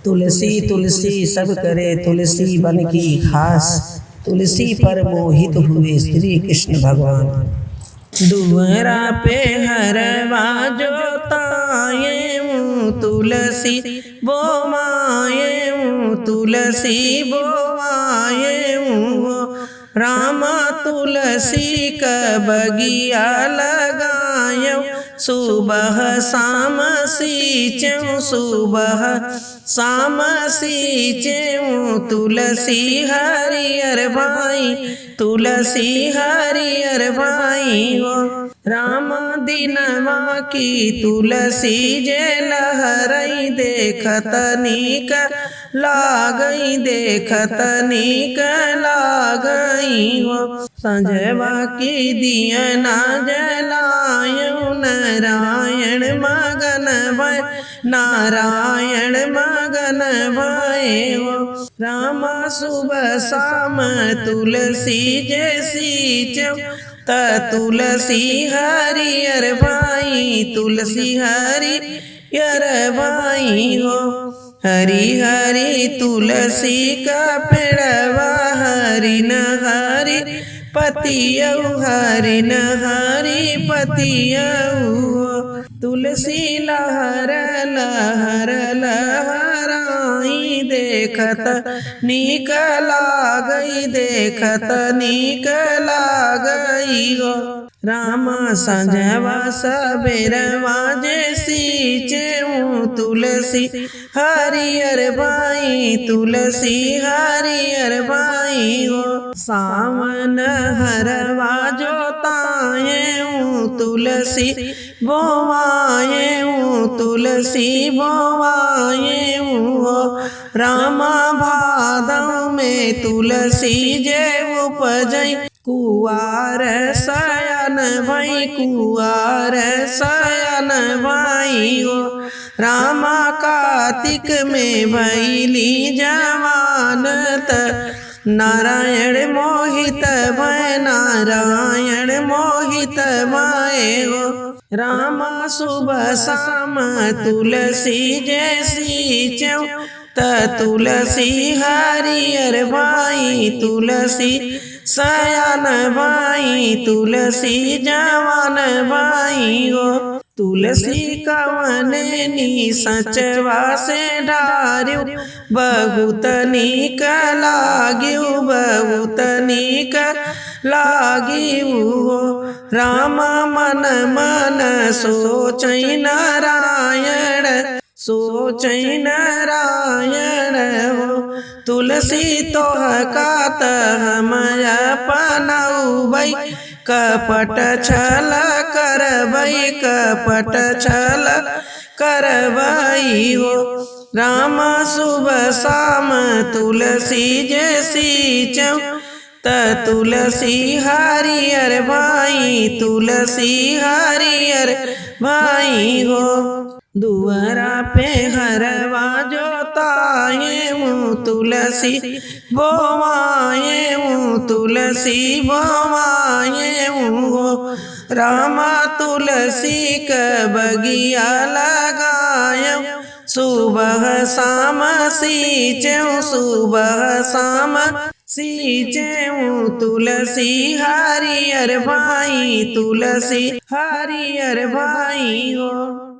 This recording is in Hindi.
तुलसी तुलसी सब करे तुलसी बन की खास, तुलसी पर मोहित हुए श्री कृष्ण भगवान। दुअरा पे हरवा जोताए तुलसी बोवाए तुलसी बोवाए रामा तुलसी का बगिया लगायो, सुबह शाम सींचूं सुबह शाम सींचूं तुलसी हरियर भाई तुलसी हरियर भाई हो। राम दिनवा की तुलसी जे लहरई देखत नीक लागई देखत नीक लागई हो। संजवा की दिया ना जलायो नारायण मगन भय नारायण मगन भय हो। रामा सुबह शाम तुलसी जैसी चौ त तुलसी हरियर भाई तुलसी हरियर भाई हो। हरी हरी तुलसी का पेड़वा हरि न हरि पतियऊ हरि न हरि पतियऊ। तुलसी लहर लहर लहराई देखत नीक लागई देखत नीक लागई हो। रामा संजवा सबेरवा जैसी चेऊ तुलसी हरियर भाई तुलसी हरियर भाई हो। सावन हरवा जोताए तुलसी बोवाए तुलसी बोवाए हो। रामा भादव में तुलसी जे उपजई कुआर सयन भई कुआर सयन भाई हो। रामा कार्तिक में भैली जवानत नारायण मोहित भय नारायण मोहित भय हो। रामा सुबह शाम तुलसी जैसी चौ त तुलसी हरियर भाई तुलसी सयान भाई तुलसी जवान भाई हो। तुलसी कवने नी सचवा से ढार्यु बहुत नीक लाग्यू बहुत नीक लाग्यू हो। रामा मन मन सोचई नारायण सोचई नारायण हो। तुलसी तोह कात हम अपनौबै कपट छल करबै कपट छल करबै हो। रामा सुबह शाम तुलसी जैसी चौ त तुलसी हरियर भाई तुलसी हरियर भाई हो। दुअरा पे हरवा जोताए तुलसी बोवाए तुलसी बोवाए हो। रामा तुलसी का बगिया लगायो, सुबह शाम सींचूं सुबह शाम सींचूं तुलसी हरियर भाई तुलसी हरियर भाई हो।